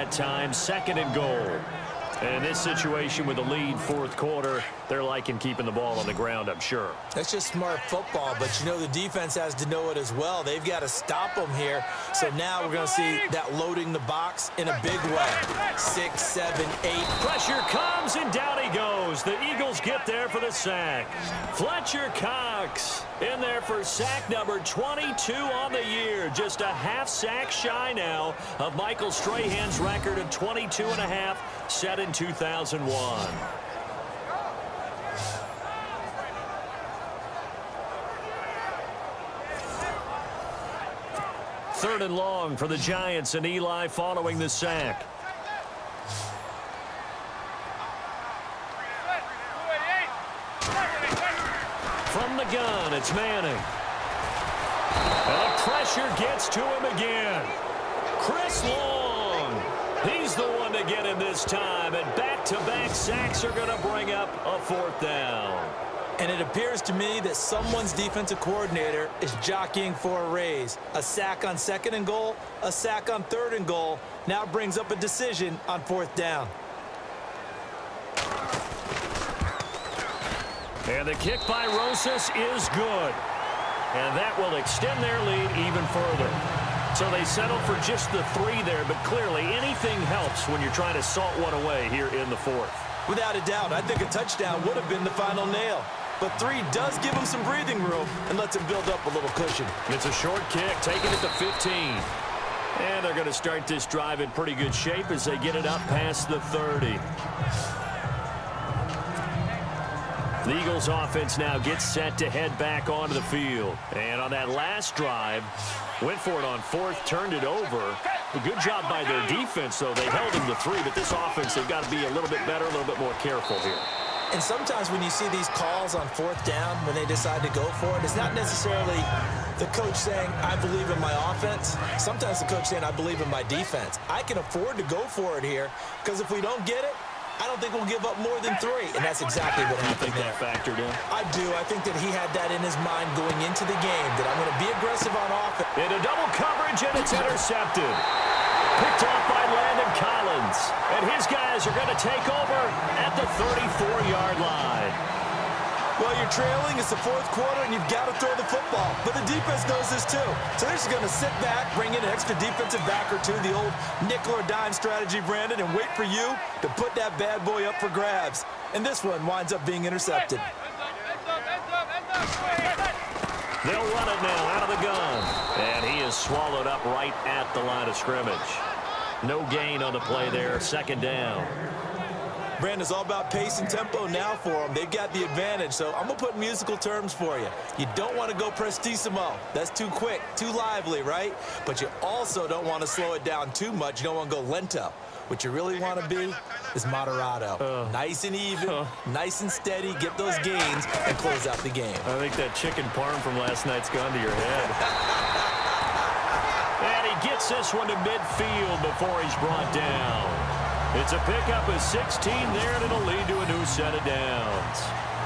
that time. 2nd and goal. And this situation with the lead, fourth quarter, they're liking keeping the ball on the ground, I'm sure. That's just smart football, but you know the defense has to know it as well. They've got to stop them here. So now we're going to see that loading the box in a big way. 6, 7, 8. Pressure comes, and down he goes. The Eagles get there for the sack. Fletcher Cox in there for sack number 22 on the year. Just a half sack shy now of Michael Strahan's record of 22 and a half, set in 2001. Third and long for the Giants, and Eli following the sack. From the gun, it's Manning. And the pressure gets to him again. Chris Long. He's the one to get him this time, and back-to-back sacks are going to bring up a 4th down. And it appears to me that someone's defensive coordinator is jockeying for a raise. A sack on 2nd and goal, a sack on 3rd and goal, now brings up a decision on 4th down. And the kick by Rosas is good. And that will extend their lead even further. So they settle for just the 3 there, but clearly anything helps when you're trying to salt one away here in the 4th. Without a doubt, I think a touchdown would have been the final nail. But 3 does give him some breathing room and lets him build up a little cushion. It's a short kick, taking it to 15. And they're going to start this drive in pretty good shape as they get it up past the 30. The Eagles offense now gets set to head back onto the field. And on that last drive, went for it on 4th, turned it over. A good job by their defense, though. They held him to 3, but this offense, they've got to be a little bit better, a little bit more careful here. And sometimes when you see these calls on 4th down, when they decide to go for it, it's not necessarily the coach saying, I believe in my offense. Sometimes the coach saying, I believe in my defense. I can afford to go for it here, because if we don't get it, I don't think we'll give up more than 3. And that's exactly what happened there. You think that factored in? I do. I think that he had that in his mind going into the game, that I'm going to be aggressive on offense. Into double coverage, and it's intercepted. Picked off by Landon Collins. And his guys are going to take over at the 34-yard line. Well, you're trailing. It's the 4th quarter, and you've got to throw the football. But the defense knows this, too. So they're just going to sit back, bring in an extra defensive back or 2, the old nickel or dime strategy, Brandon, and wait for you to put that bad boy up for grabs. And this one winds up being intercepted. They'll run it now out of the gun. And he is swallowed up right at the line of scrimmage. No gain on the play there. 2nd down. Brandon, it's all about pace and tempo now for them. They've got the advantage, so I'm going to put musical terms for you. You don't want to go prestissimo. That's too quick, too lively, right? But you also don't want to slow it down too much. You don't want to go lento. What you really want to be is moderato. Nice and even, nice and steady, get those gains, and close out the game. I think that chicken parm from last night's gone to your head. And he gets this one to midfield before he's brought down. It's a pickup of 16 there, and it'll lead to a new set of downs.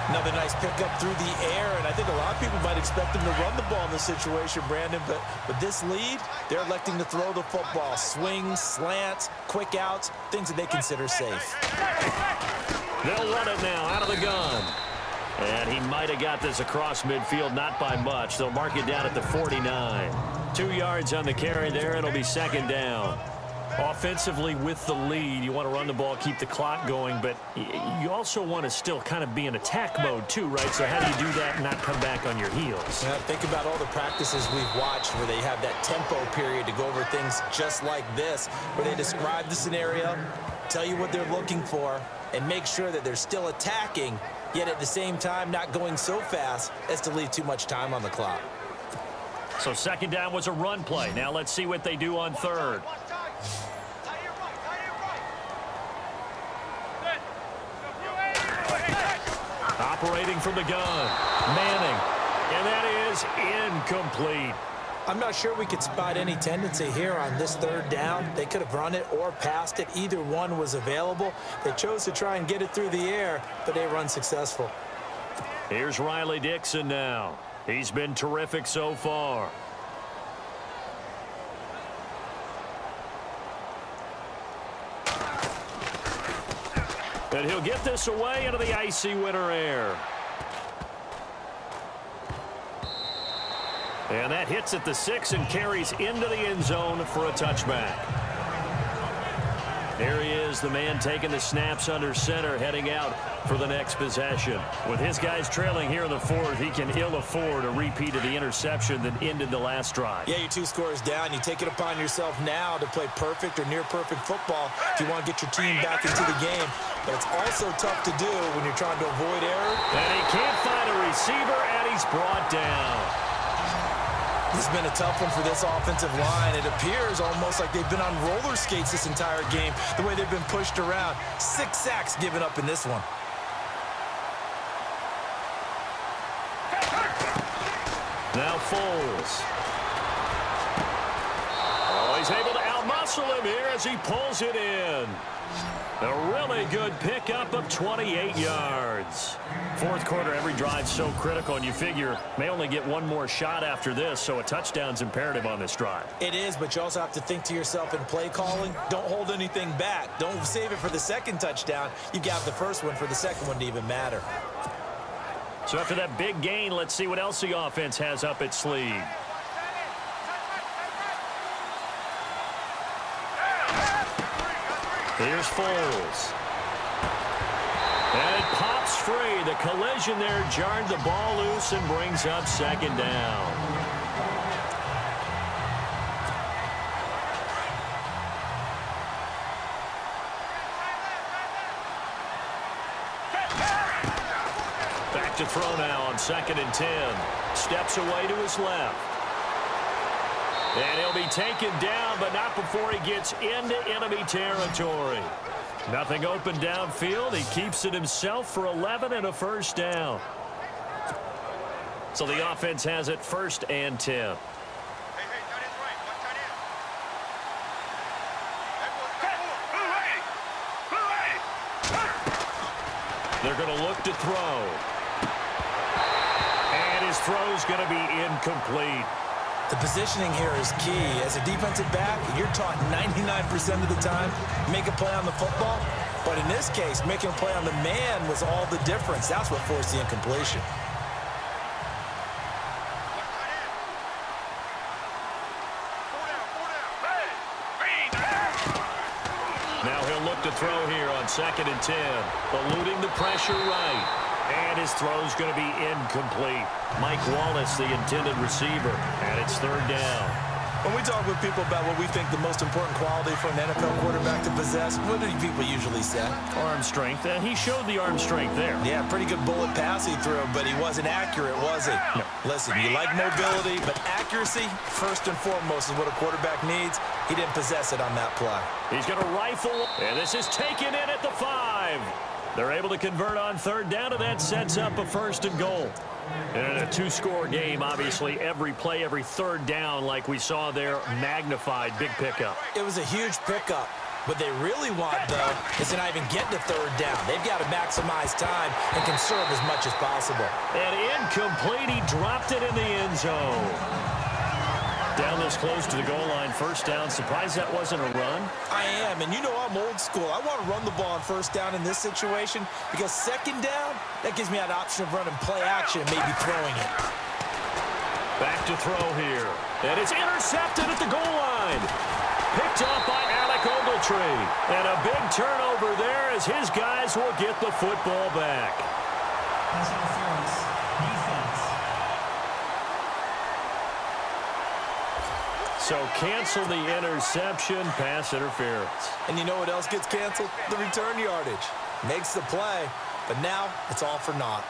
Another nice pickup through the air, and I think a lot of people might expect them to run the ball in this situation, Brandon, but with this lead, they're electing to throw the football. Swings, slants, quick outs, things that they consider safe. They'll run it now out of the gun. And he might have got this across midfield, not by much. They'll mark it down at the 49. 2 yards on the carry there. It'll be 2nd down. Offensively with the lead, you want to run the ball, keep the clock going, but you also want to still kind of be in attack mode too, right? So how do you do that and not come back on your heels? Yeah, think about all the practices we've watched where they have that tempo period to go over things just like this, where they describe the scenario, tell you what they're looking for, and make sure that they're still attacking, yet at the same time not going so fast as to leave too much time on the clock. So 2nd down was a run play. Now let's see what they do on 3rd. Operating from the gun, Manning, and that is incomplete. I'm not sure we could spot any tendency here on this 3rd down. They could have run it or passed it. Either one was available. They chose to try and get it through the air, but they were unsuccessful. Here's Riley Dixon now. He's been terrific so far. And he'll get this away into the icy winter air. And that hits at the 6 and carries into the end zone for a touchback. Here he is, the man taking the snaps under center, heading out for the next possession. With his guys trailing here in the 4th, he can ill afford a repeat of the interception that ended the last drive. Yeah, you're 2 scores down. You take it upon yourself now to play perfect or near-perfect football if you want to get your team back into the game. But it's also tough to do when you're trying to avoid error. And he can't find a receiver, and he's brought down. This has been a tough one for this offensive line. It appears almost like they've been on roller skates this entire game, the way they've been pushed around. 6 sacks given up in this one. Now Foles. Oh, he's able to outmuscle him here as he pulls it in. A really good pickup of 28 yards. 4th quarter, every drive so critical, and you figure may only get one more shot after this, so a touchdown's imperative on this drive. It is, but you also have to think to yourself in play calling, don't hold anything back. Don't save it for the second touchdown. You've got the first one for the second one to even matter. So after that big gain, let's see what else the offense has up its sleeve. Here's Foles. And it pops free. The collision there jarred the ball loose and brings up 2nd down. Back to throw now on 2nd and 10. Steps away to his left. And he'll be taken down, but not before he gets into enemy territory. Nothing open downfield. He keeps it himself for 11 and a first down. So the offense has it 1st and 10. They're going to look to throw. And his throw's going to be incomplete. The positioning here is key. As a defensive back, you're taught 99% of the time, make a play on the football. But in this case, making a play on the man was all the difference. That's what forced the incompletion. Now he'll look to throw here on 2nd and 10. Eluding the pressure right. And his throw's going to be incomplete. Mike Wallace, the intended receiver, and it's 3rd down. When we talk with people about what we think the most important quality for an NFL quarterback to possess, what do people usually say? Arm strength, and he showed the arm strength there. Yeah, pretty good bullet pass he threw, but he wasn't accurate, was he? No. Listen, you like mobility, but accuracy, first and foremost, is what a quarterback needs. He didn't possess it on that play. He's going to rifle, and this is taken in at the 5. They're able to convert on 3rd down, and that sets up a 1st and goal. And in a 2-score game, obviously, every play, every 3rd down, like we saw there, magnified, big pickup. It was a huge pickup. What they really want, though, is to not even get to 3rd down. They've got to maximize time and conserve as much as possible. And incomplete, he dropped it in the end zone. Down this close to the goal line, 1st down. Surprised that wasn't a run? I am, and you know I'm old school. I want to run the ball on 1st down in this situation because 2nd down, that gives me an option of running play action and maybe throwing it. Back to throw here. And it's intercepted at the goal line. Picked up by Alec Ogletree. And a big turnover there as his guys will get the football back. Pass interference. Defense. So cancel the interception, pass interference. And you know what else gets canceled? The return yardage. Makes the play, but now it's all for naught.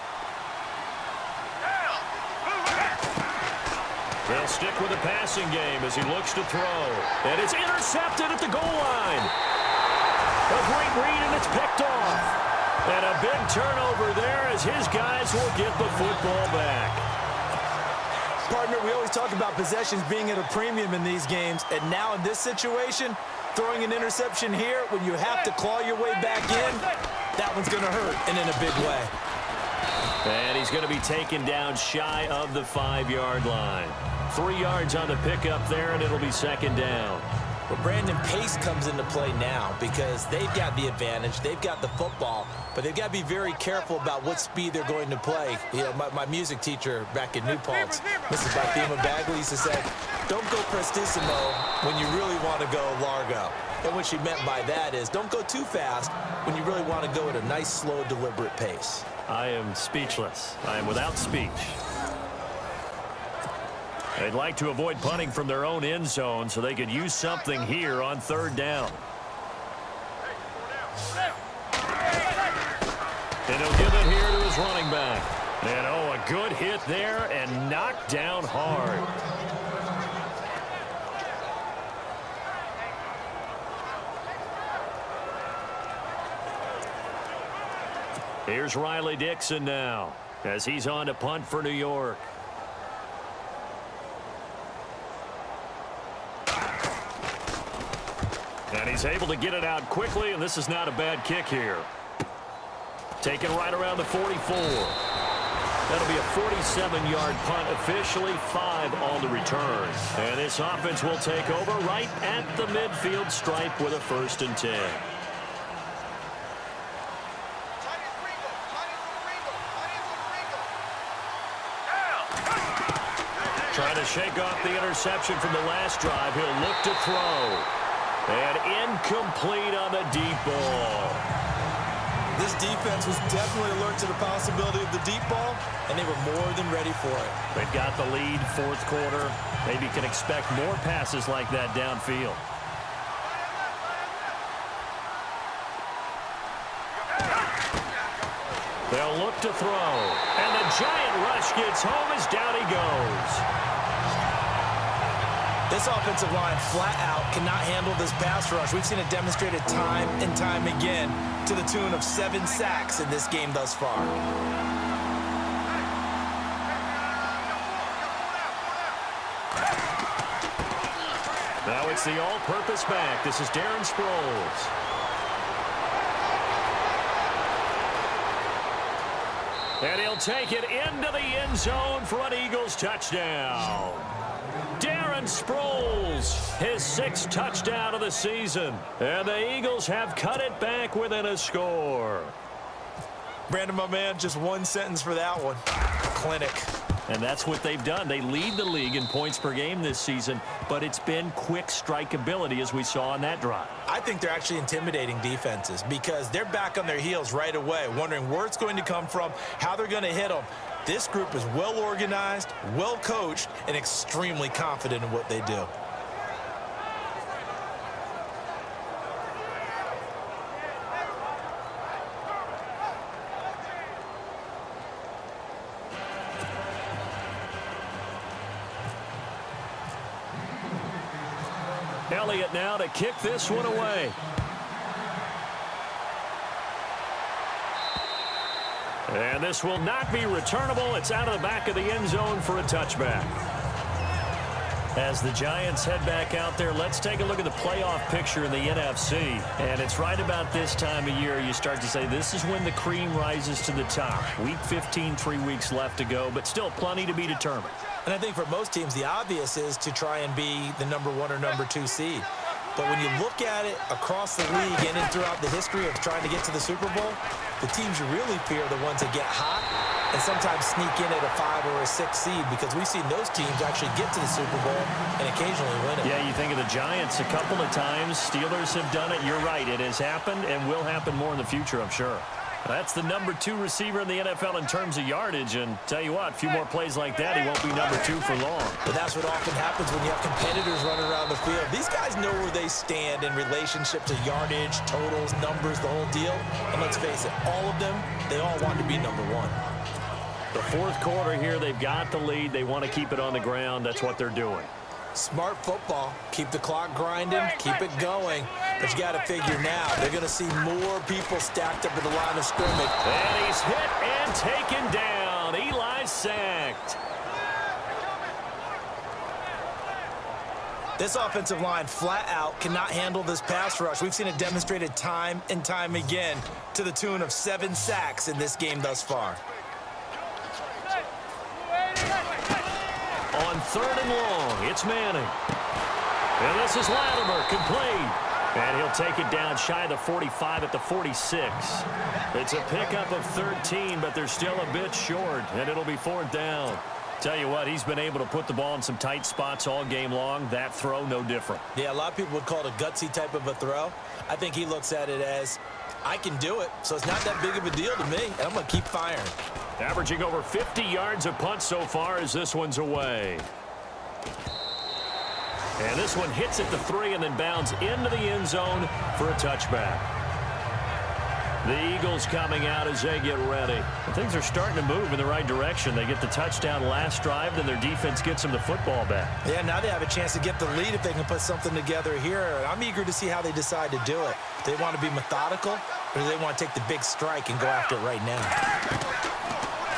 They'll stick with the passing game as he looks to throw. And it's intercepted at the goal line. A great read, and it's picked off. And a big turnover there as his guys will get the football back. Partner, we always talk about possessions being at a premium in these games, and now in this situation, throwing an interception here when you have to claw your way back in, that one's going to hurt, and in a big way. And he's going to be taken down shy of the 5-yard line. 3 yards on the pickup there, and it'll be 2nd down. But Brandon, pace comes into play now because they've got the advantage. They've got the football, but they've got to be very careful about what speed they're going to play. You know, my music teacher back in New Paltz, Mrs. Bathema Bagley, used to say, don't go prestissimo when you really want to go largo. And what she meant by that is don't go too fast when you really want to go at a nice, slow, deliberate pace. I am speechless. I am without speech. They'd like to avoid punting from their own end zone so they could use something here on third down. And he'll give it here to his running back. And, oh, a good hit there and knocked down hard. Here's Riley Dixon now as he's on to punt for New York. And he's able to get it out quickly, and this is not a bad kick here. Taken right around the 44. That'll be a 47-yard punt, officially 5 on the return. And this offense will take over right at the midfield stripe with a 1st and 10. Trying to shake off the interception from the last drive. He'll look to throw. And incomplete on the deep ball. This defense was definitely alert to the possibility of the deep ball, and they were more than ready for it. They've got the lead, 4th quarter. Maybe can expect more passes like that downfield. They'll look to throw. And the giant rush gets home as down he goes. This offensive line flat out cannot handle this pass rush. We've seen it demonstrated time and time again to the tune of 7 sacks in this game thus far. Now it's the all-purpose back. This is Darren Sproles. And he'll take it into the end zone for an Eagles touchdown. Darren Sproles, his 6th touchdown of the season. And the Eagles have cut it back within a score. Brandon, my man, just one sentence for that one. Clinic. And that's what they've done. They lead the league in points per game this season, but it's been quick strike ability as we saw on that drive. I think they're actually intimidating defenses because they're back on their heels right away, wondering where it's going to come from, how they're going to hit them. This group is well organized, well coached, and extremely confident in what they do. Elliott now to kick this one away. And this will not be returnable. It's out of the back of the end zone for a touchback. As the Giants head back out there, let's take a look at the playoff picture in the NFC. And it's right about this time of year you start to say this is when the cream rises to the top. Week 15, 3 weeks left to go, but still plenty to be determined. And I think for most teams, the obvious is to try and be the number 1 or number 2 seed. But when you look at it across the league and throughout the history of trying to get to the Super Bowl, the teams you really fear are the ones that get hot and sometimes sneak in at a 5 or a 6 seed, because we've seen those teams actually get to the Super Bowl and occasionally win it. Yeah, you think of the Giants a couple of times. Steelers have done it. You're right. It has happened and will happen more in the future, I'm sure. That's the number 2 receiver in the NFL in terms of yardage. And tell you what, a few more plays like that, he won't be number 2 for long. But that's what often happens when you have competitors running around the field. These guys know where they stand in relationship to yardage, totals, numbers, the whole deal. And let's face it, all of them, they all want to be number 1. The 4th quarter here, they've got the lead. They want to keep it on the ground. That's what they're doing. Smart football. Keep the clock grinding, keep it going. But you got to figure now, they're going to see more people stacked up at the line of scrimmage. And he's hit and taken down. Eli sacked. This offensive line flat out cannot handle this pass rush. We've seen it demonstrated time and time again to the tune of 7 sacks in this game thus far. On 3rd and long, it's Manning. And this is Latimer, complete. And he'll take it down shy of the 45 at the 46. It's a pickup of 13, but they're still a bit short, and it'll be 4th down. Tell you what, he's been able to put the ball in some tight spots all game long. That throw, no different. Yeah, a lot of people would call it a gutsy type of a throw. I think he looks at it as, I can do it, so it's not that big of a deal to me, and I'm going to keep firing. Averaging over 50 yards a punt so far as this one's away. And this one hits at the 3 and then bounds into the end zone for a touchback. The Eagles coming out as they get ready. And things are starting to move in the right direction. They get the touchdown last drive, then their defense gets them the football back. Yeah, now they have a chance to get the lead if they can put something together here. I'm eager to see how they decide to do it. Do they want to be methodical, or do they want to take the big strike and go after it right now?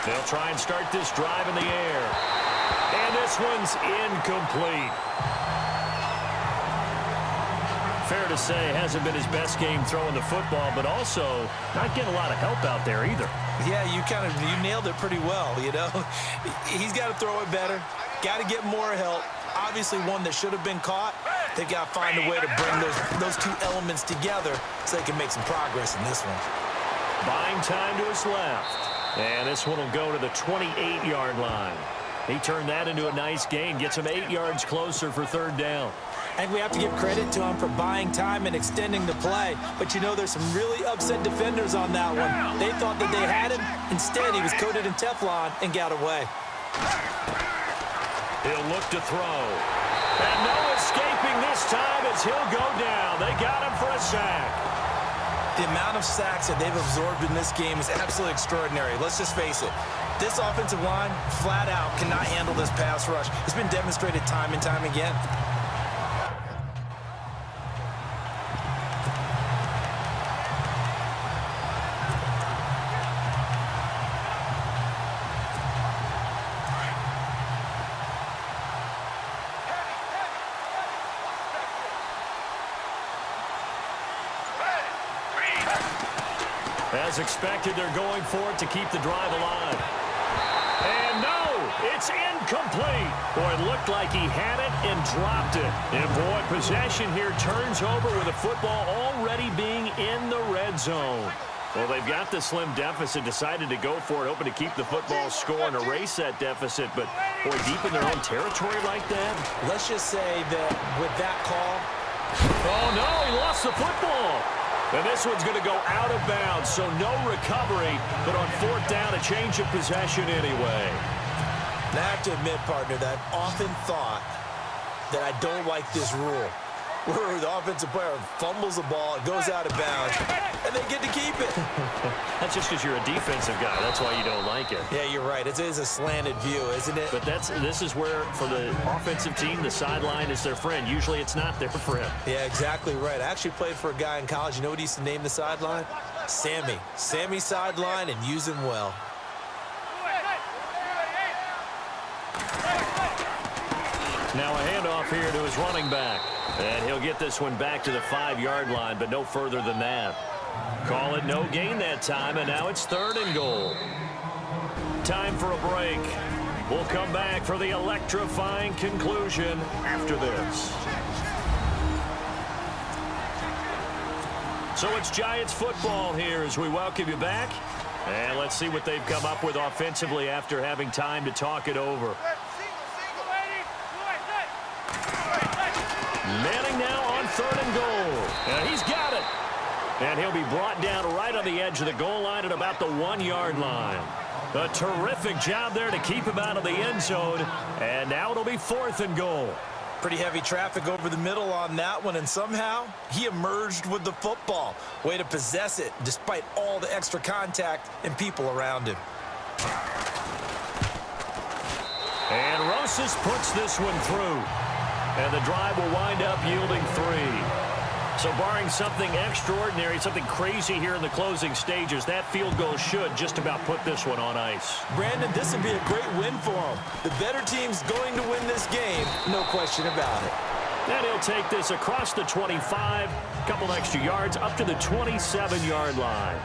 They'll try and start this drive in the air. And this one's incomplete. Fair to say, hasn't been his best game throwing the football, but also not getting a lot of help out there either. Yeah, you nailed it pretty well, you know. He's got to throw it better, got to get more help. Obviously one that should have been caught. They've got to find a way to bring those two elements together so they can make some progress in this one. Buying time to his left. And this one will go to the 28-yard line. He turned that into a nice gain, gets him 8 yards closer for 3rd down. I think we have to give credit to him for buying time and extending the play. But, you know, there's some really upset defenders on that one. They thought that they had him. Instead, he was coated in Teflon and got away. He'll look to throw. And no escaping this time as he'll go down. They got him for a sack. The amount of sacks that they've absorbed in this game is absolutely extraordinary. Let's just face it. This offensive line, flat out, cannot handle this pass rush. It's been demonstrated time and time again. As expected, they're going for it to keep the drive alive. And no, it's incomplete. Boy, it looked like he had it and dropped it. And boy, possession here turns over with the football already being in the red zone. Well, they've got the slim deficit, decided to go for it, hoping to keep the football score and erase that deficit. But, boy, deep in their own territory like that. Let's just say that with that call. Oh, no, he lost the football. And this one's going to go out of bounds, so no recovery, but on 4th down, a change of possession anyway. And I have to admit, partner, that I've often thought that I don't like this rule, where the offensive player fumbles the ball, it goes out of bounds, and they get to keep it. That's just because you're a defensive guy. That's why you don't like it. Yeah, you're right. It is a slanted view, isn't it? But this is where, for the offensive team, the sideline is their friend. Usually it's not their friend. Yeah, exactly right. I actually played for a guy in college. You know what he used to name the sideline? Sammy. Sammy sideline, and use him well. Now a handoff here to his running back. And he'll get this one back to the 5-yard line, but no further than that. Call it no gain that time, and now it's 3rd and goal. Time for a break. We'll come back for the electrifying conclusion after this. So it's Giants football here as we welcome you back. And let's see what they've come up with offensively after having time to talk it over. Manning now on 3rd and goal. And he's got it. And he'll be brought down right on the edge of the goal line at about the 1-yard line. A terrific job there to keep him out of the end zone. And now it'll be 4th and goal. Pretty heavy traffic over the middle on that one, and somehow he emerged with the football. Way to possess it despite all the extra contact and people around him. And Rosas puts this one through. And the drive will wind up yielding 3. So barring something extraordinary, something crazy here in the closing stages, that field goal should just about put this one on ice. Brandon, this would be a great win for him. The better team's going to win this game, no question about it. And he'll take this across the 25, a couple extra yards, up to the 27-yard line.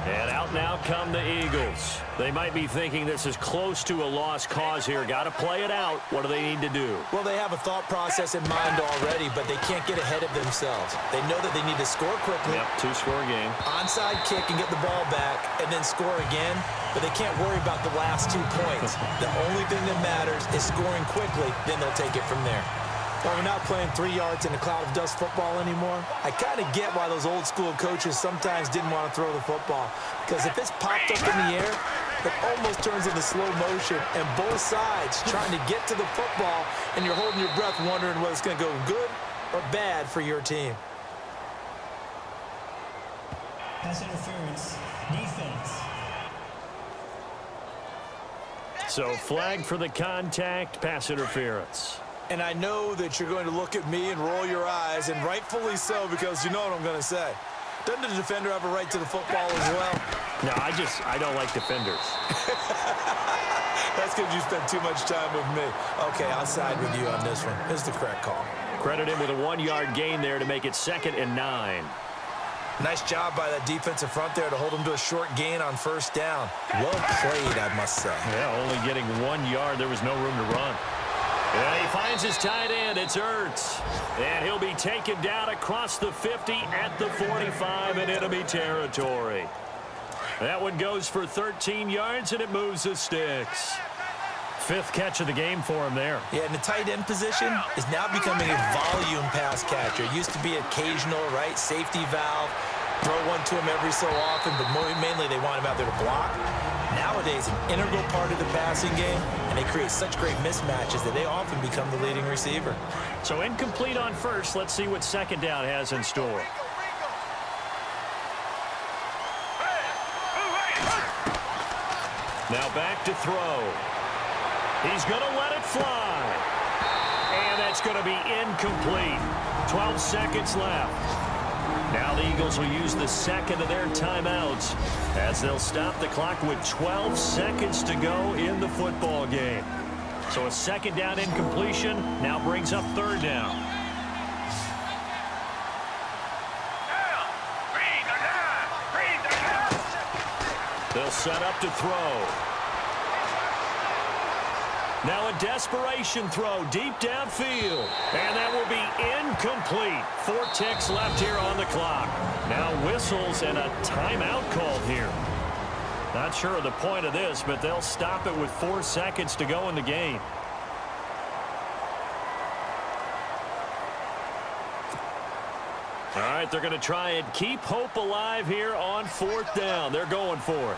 And out now come the Eagles. They might be thinking this is close to a lost cause here. Got to play it out. What do they need to do? Well, they have a thought process in mind already, but they can't get ahead of themselves. They know that they need to score quickly. Yep, two-score game. Onside kick and get the ball back and then score again, but they can't worry about the last 2 points. The only thing that matters is scoring quickly, then they'll take it from there. Well, we're not playing 3 yards in a cloud of dust football anymore. I kind of get why those old-school coaches sometimes didn't want to throw the football, because if it's popped up in the air, it almost turns into slow motion, and both sides trying to get to the football, and you're holding your breath wondering whether it's going to go good or bad for your team. Pass interference. Defense. So flag for the contact, pass interference. And I know that you're going to look at me and roll your eyes, and rightfully so, because you know what I'm going to say. Doesn't the defender have a right to the football as well? No, I don't like defenders. That's because you spent too much time with me. Okay, I'll side with you on this one. This is the correct call. Credit him with a 1-yard gain there to make it 2nd and 9. Nice job by that defensive front there to hold him to a short gain on first down. Well played, I must say. Yeah, only getting 1 yard. There was no room to run. And he finds his tight end. It's Ertz. And he'll be taken down across the 50 at the 45 in enemy territory. That one goes for 13 yards, and it moves the sticks. 5th catch of the game for him there. Yeah, and the tight end position is now becoming a volume pass catcher. It used to be occasional, right? Safety valve. Throw one to him every so often, but mainly they want him out there to block. Nowadays, an integral part of the passing game, and they create such great mismatches that they often become the leading receiver. So incomplete on first. Let's see what 2nd down has in store. Now back to throw. He's going to let it fly. And that's going to be incomplete. 12 seconds left. Now the Eagles will use the 2nd of their timeouts as they'll stop the clock with 12 seconds to go in the football game. So a 2nd down incompletion now brings up 3rd down. They'll set up to throw. Now a desperation throw deep downfield. And that will be incomplete. 4 ticks left here on the clock. Now whistles and a timeout called here. Not sure of the point of this, but they'll stop it with 4 seconds to go in the game. All right, they're going to try and keep hope alive here on 4th down. They're going for it.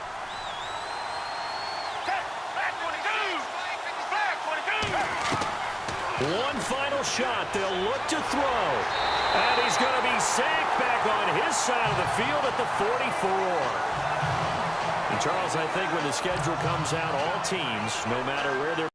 One final shot. They'll look to throw. And he's going to be sacked back on his side of the field at the 44. And Charles, I think when the schedule comes out, all teams, no matter where they're